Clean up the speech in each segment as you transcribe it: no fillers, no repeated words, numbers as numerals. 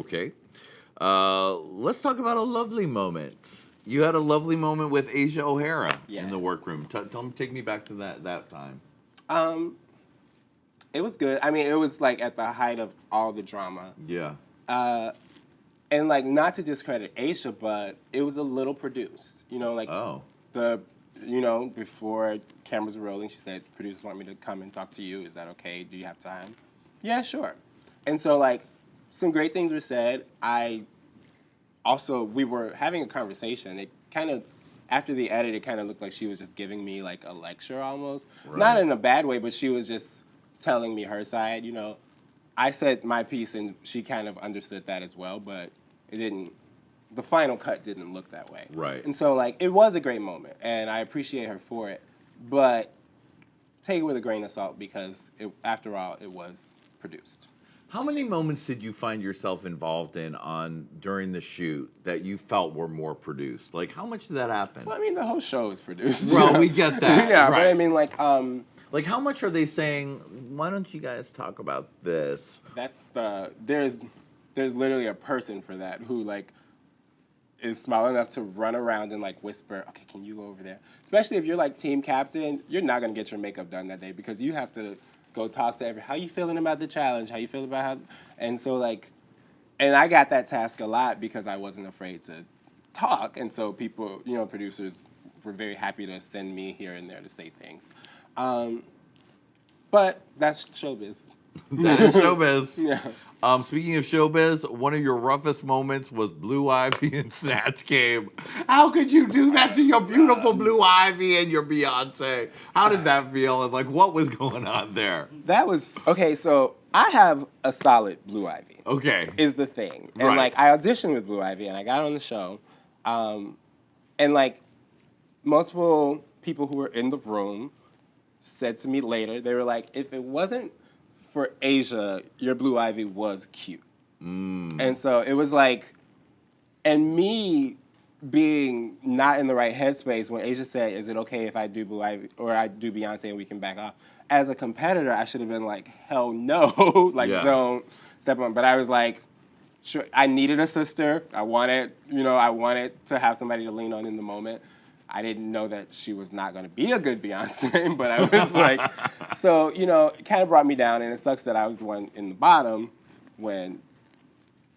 Okay. Let's talk about a lovely moment. You had a lovely moment with Asia O'Hara in the workroom. Take me back to that time. It was good. I mean, it was like at the height of all the drama. Yeah. And like, not to discredit Asia, but it was a little produced. You know, like before cameras were rolling, she said, "Producers want me to come and talk to you. Is that okay? Do you have time?" Yeah, sure. And so like, some great things were said. We were having a conversation. It kind of, after the edit, it kind of looked like she was just giving me like a lecture almost. Right. Not in a bad way, but she was just telling me her side, you know. I said my piece and she kind of understood that as well, but the final cut didn't look that way. Right. And so like, it was a great moment and I appreciate her for it, but take it with a grain of salt because after all, it was produced. How many moments did you find yourself involved in during the shoot that you felt were more produced? Like, how much did that happen? Well, I mean, the whole show is produced. Well, we get that. Yeah, right. But I mean, like how much are they saying, why don't you guys talk about this? There's literally a person for that who, like, is small enough to run around and, like, whisper, okay, can you go over there? Especially if you're, like, team captain, you're not going to get your makeup done that day because you have to go talk to how you feeling about the challenge? How you feel about how... And so, like... And I got that task a lot because I wasn't afraid to talk. And so people, you know, producers were very happy to send me here and there to say things. But that's showbiz. That is showbiz. Yeah. Speaking of showbiz, one of your roughest moments was Blue Ivy in Snatch Game. How could you do that to your beautiful Blue Ivy and your Beyonce? How did that feel? And like, what was going on there? That was, okay, so I have a solid Blue Ivy. Okay. Is the thing. And like, I auditioned with Blue Ivy and I got on the show. And like, multiple people who were in the room said to me later, they were like, if it wasn't for Asia, your Blue Ivy was cute. And so it was like, and me being not in the right headspace when Asia said, is it okay if I do Blue Ivy or I do Beyonce and we can back off? As a competitor, I should have been like, hell no, like don't step on. But I was like, sure, I needed a sister. I wanted to have somebody to lean on in the moment. I didn't know that she was not going to be a good Beyonce, but I was like, so, you know, it kind of brought me down, and it sucks that I was the one in the bottom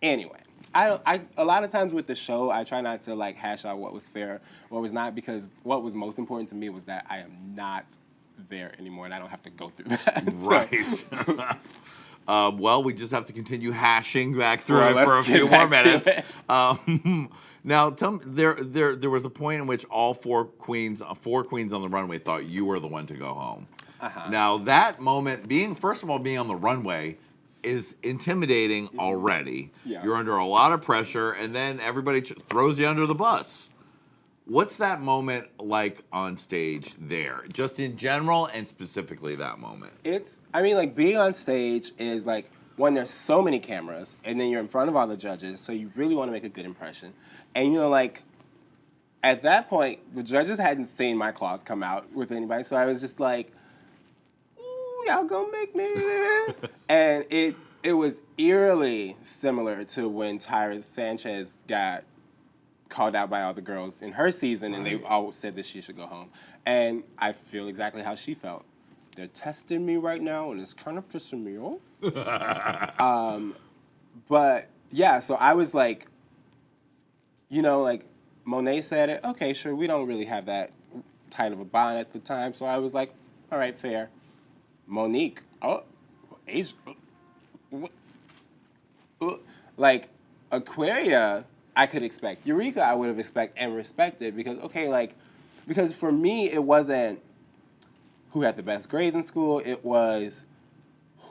anyway. A lot of times with the show, I try not to, like, hash out what was fair, what was not, because what was most important to me was that I am not there anymore, and I don't have to go through that. Right. Well, we just have to continue hashing back through it for a few more minutes. Now, tell me, there was a point in which all four queens on the runway thought you were the one to go home. Now, that moment, first of all, being on the runway is intimidating already. Yeah. You're under a lot of pressure, and then everybody throws you under the bus. What's that moment like on stage there? Just in general and specifically that moment. Like being on stage is like, when there's so many cameras and then you're in front of all the judges, so you really want to make a good impression. And you know, like, at that point, the judges hadn't seen my claws come out with anybody, so I was just like, ooh, y'all gonna make me. And it was eerily similar to when Tyra Sanchez got called out by all the girls in her season, and they all said that she should go home. And I feel exactly how she felt. They're testing me right now, and it's kind of pissing me off. But yeah, so I was like, you know, like Monet said it. Okay, sure, we don't really have that tight of a bond at the time, so I was like, all right, fair. Monique, Asia, like Aquaria, I could expect. Eureka, I would have expected and respected because for me, it wasn't who had the best grades in school. It was,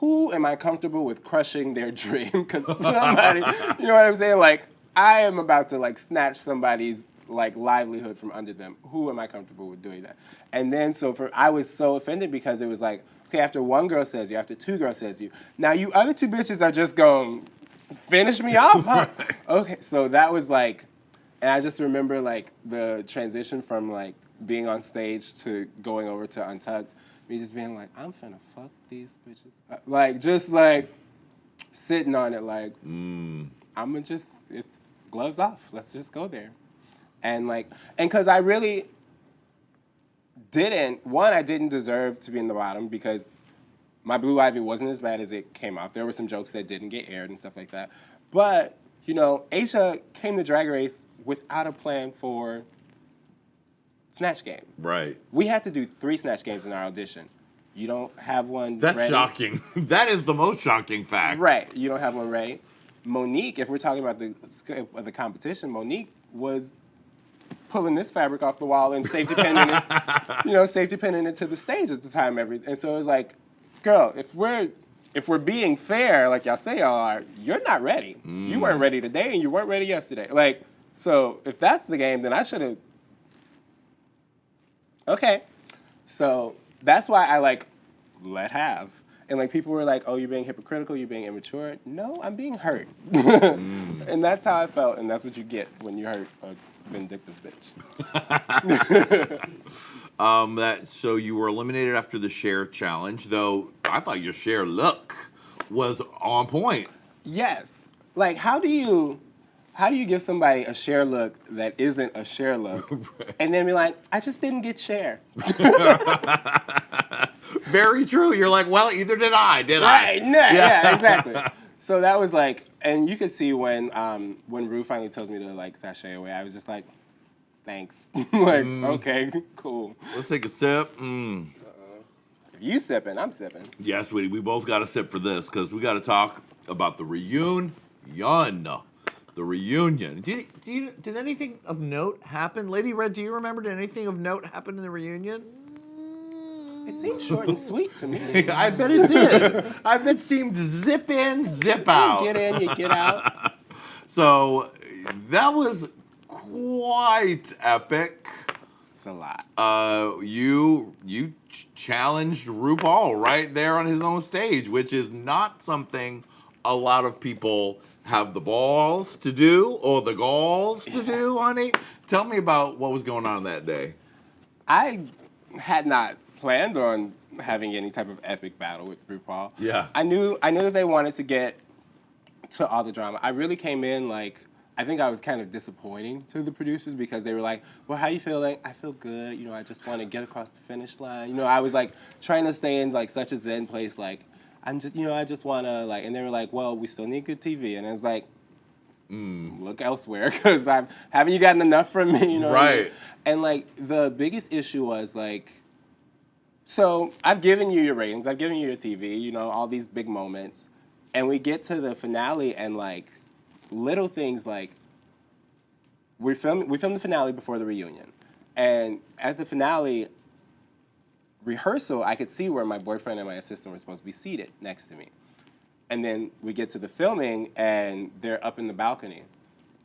who am I comfortable with crushing their dream? Because somebody, you know what I'm saying? Like, I am about to, like, snatch somebody's, like, livelihood from under them. Who am I comfortable with doing that? And then, I was so offended because it was like, okay, after one girl says you, after two girls says you, now you other two bitches are just going to finish me off, huh? Okay, so that was like, and I just remember, like, the transition from, like, being on stage to going over to Untucked, me just being like, I'm finna fuck these bitches. Like, just, like, sitting on it, like, I'm gonna gloves off. Let's just go there. And because I really I didn't deserve to be in the bottom because my Blue Ivy wasn't as bad as it came out. There were some jokes that didn't get aired and stuff like that. But, Asia came to Drag Race without a plan for Snatch Game. Right. We had to do 3 Snatch Games in our audition. You don't have one That's ready. shocking. That is the most shocking fact. Right. You don't have one ready. Monique, if we're talking about the competition, Monique was pulling this fabric off the wall and safety pinning it, safety pinning it to the stage at the time. And so it was like, girl, if we're being fair, like y'all say y'all are, you're not ready. You weren't ready today and you weren't ready yesterday. So if that's the game, then I should have. Okay. So that's why I let have. And people were like, oh, you're being hypocritical, you're being immature. No, I'm being hurt. And that's how I felt, and that's what you get when you hurt a vindictive bitch. So you were eliminated after the share challenge, though I thought your share look was on point. Yes. How do you give somebody a share look that isn't a share look and then be like, I just didn't get share? Very true. You're like, well, either did I, right. No, yeah, exactly. So that was and you could see when Ru finally tells me to sashay away, I was just like, thanks. Okay, cool. Let's take a sip. If you sipping, I'm sipping. Yeah, sweetie, we both got to sip for this because we got to talk about the reunion. The reunion. Did anything of note happen? Lady Red, do you remember, did anything of note happen in the reunion? It seemed short and sweet to me. I bet it did. I bet it seemed zip in, zip out. You get in, you get out. So that was quite epic. It's a lot. You challenged RuPaul right there on his own stage, which is not something a lot of people have the balls to do or the galls to do, honey. Tell me about what was going on that day. I had not planned on having any type of epic battle with RuPaul. Yeah. I knew that they wanted to get to all the drama. I really came in I think I was kind of disappointing to the producers because they were like, well, how you feeling? I feel good. I just want to get across the finish line. I was trying to stay in such a zen place. I'm just, I just want to and they were like, well, we still need good TV. And I was like, look elsewhere because haven't you gotten enough from me? Right. And the biggest issue was so I've given you your ratings, I've given you your TV, all these big moments. And we get to the finale and little things we filmed the finale before the reunion. And at the finale rehearsal, I could see where my boyfriend and my assistant were supposed to be seated next to me. And then we get to the filming and they're up in the balcony.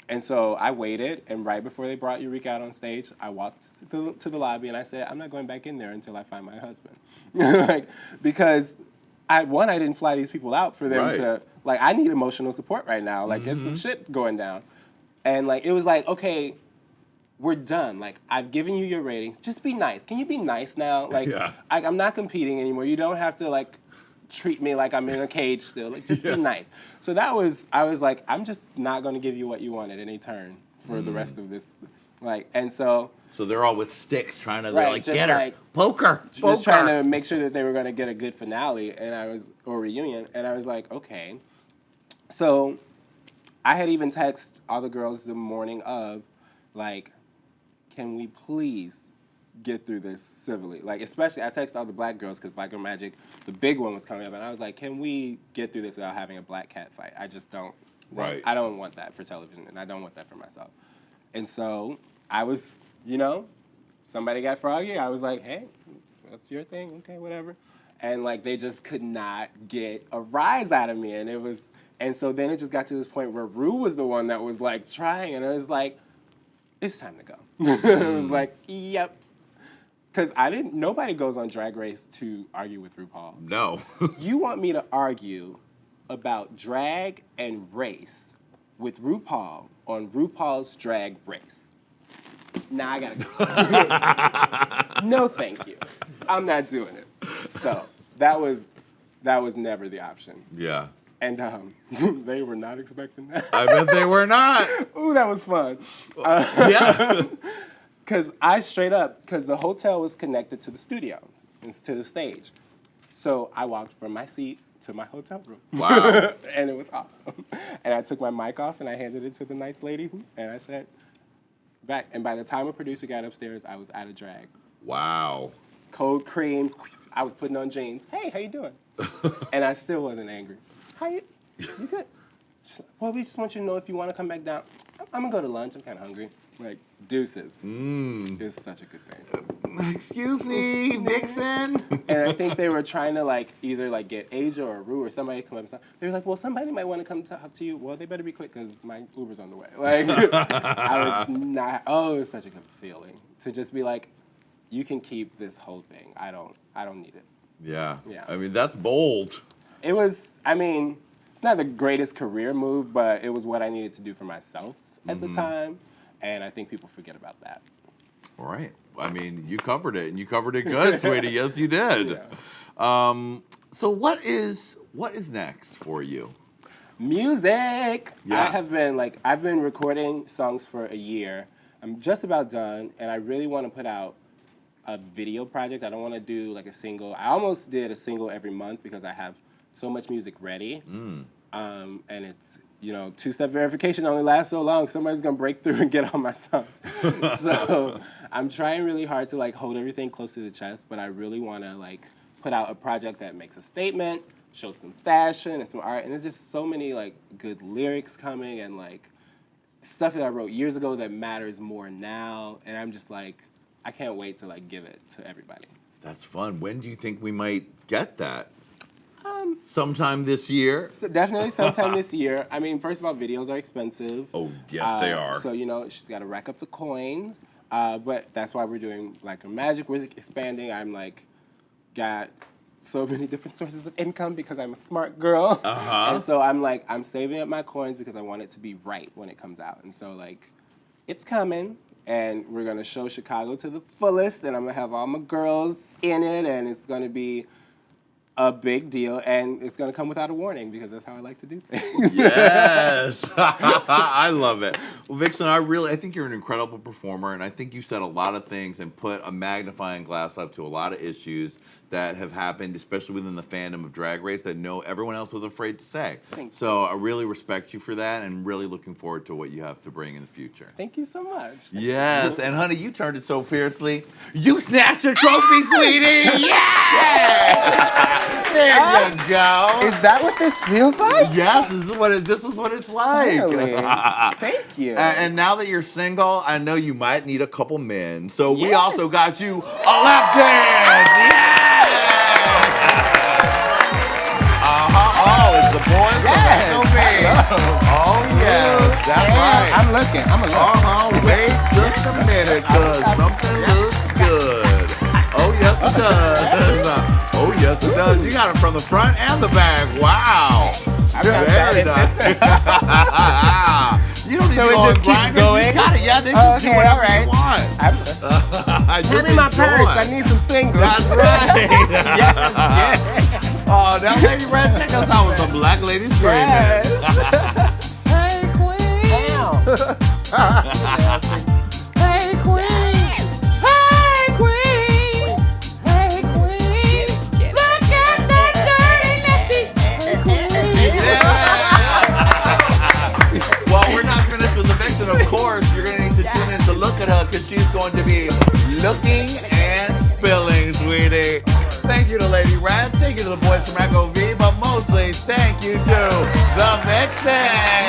And so I waited, and right before they brought Eureka out on stage, I walked to the lobby and I said, I'm not going back in there until I find my husband. Because I didn't fly these people out for them to, I need emotional support right now. There's some shit going down. And it was okay, we're done. I've given you your ratings. Just be nice. Can you be nice now? Yeah. I'm not competing anymore. You don't have to treat me like I'm in a cage still. Just be nice. So I was like, I'm just not going to give you what you want at any turn for the rest of this. And so. So they're all with sticks trying to, get her. Poke her. Just trying to make sure that they were going to get a good finale or reunion. And I was like, okay. So I had even texted all the girls the morning of, can we please get through this civilly? Especially, I texted all the black girls because Black Girl Magic, the big one was coming up, and I was like, can we get through this without having a black cat fight? I just don't. Right. I don't want that for television, and I don't want that for myself. And so I was, somebody got froggy. I was like, hey, that's your thing. Okay, whatever. And they just could not get a rise out of me, and so then it just got to this point where Ru was the one that was trying, and it was like, it's time to go. It was like, yep. Because nobody goes on Drag Race to argue with RuPaul. No. You want me to argue about drag and race with RuPaul on RuPaul's Drag Race. Nah, I gotta go. No, thank you. I'm not doing it. So that was never the option. Yeah. And they were not expecting that. I bet they were not. Ooh, that was fun. Yeah. Because because the hotel was connected to the studio, to the stage. So I walked from my seat to my hotel room. Wow. And it was awesome. And I took my mic off and I handed it to the nice lady and I said, back. And by the time a producer got upstairs, I was out of drag. Wow. Cold cream. I was putting on jeans. Hey, how you doing? And I still wasn't angry. How you good? She's like, well, we just want you to know if you want to come back down. I'm going to go to lunch. I'm kind of hungry. Like, deuces. It's such a good thing. Excuse me, Vixen. And I think they were trying to, either, get Asia or Rue or somebody to come up and talk. They were like, well, somebody might want to come talk to you. Well, they better be quick because my Uber's on the way. I was not, it was such a good feeling to just be like, you can keep this whole thing. I don't need it. Yeah. Yeah. I mean, that's bold. It was, it's not the greatest career move, but it was what I needed to do for myself at the time. And I think people forget about that. All right. I mean, you covered it, and you covered it good, sweetie. Yes, you did. Yeah. So what is next for you? Music. Yeah. I've been recording songs for a year. I'm just about done, and I really want to put out a video project. I don't want to do a single. I almost did a single every month because I have so much music ready. And it's, two-step verification only lasts so long. Somebody's going to break through and get on my songs. So I'm trying really hard to hold everything close to the chest, but I really want to put out a project that makes a statement, shows some fashion and some art, and there's just so many good lyrics coming and stuff that I wrote years ago that matters more now, and I'm just I can't wait to give it to everybody. That's fun. When do you think we might get that? Sometime this year? So definitely sometime this year. First of all, videos are expensive. Oh, yes, they are. So, she's got to rack up the coin. But that's why we're doing a magic. We're expanding. I'm got so many different sources of income because I'm a smart girl. And so I'm saving up my coins because I want it to be right when it comes out. And so it's coming. And we're going to show Chicago to the fullest. And I'm going to have all my girls in it. And it's going to be a big deal, and it's going to come without a warning because that's how I like to do things. Yes. I love it. Well, Vixen, I think you're an incredible performer, and I think you said a lot of things and put a magnifying glass up to a lot of issues that have happened, especially within the fandom of Drag Race, that everyone else was afraid to say. Thank you. So I really respect you for that, and really looking forward to what you have to bring in the future. Thank you so much. Yes, and honey, you turned it so fiercely. You snatched a trophy, sweetie! Yeah! There you go. Is that what this feels like? Yes, this is what it's like. Really? Thank you. And now that you're single, I know you might need a couple men. So we also got you a lap dance. Yeah! Oh, it's the boys from SOB. Oh, yes, that's right. I'm looking. Wait just a minute, because something looks good. Oh, yes, it does. Oh, yes, it does. You got it from the front and the back. Wow. Very nice. You don't need to go and grind it. You got it. Yeah, they just do whatever you want. Give me my purse. I need some singles. That's right. Yes. Oh, that Lady Red picked us out with some black lady screaming. Yes. Hey, Qween. Hey, Qween. Hey, Qween. Hey, Qween. Look at that dirty nasty. Hey, Qween. Well, we're not finished with the Vixen, of course. You're going to need to tune in to look at her because she's going to be looking and spilling, sweetie. Thank you to Lady Red. Thank you to the boys from Echo V, but mostly thank you to the Vixen.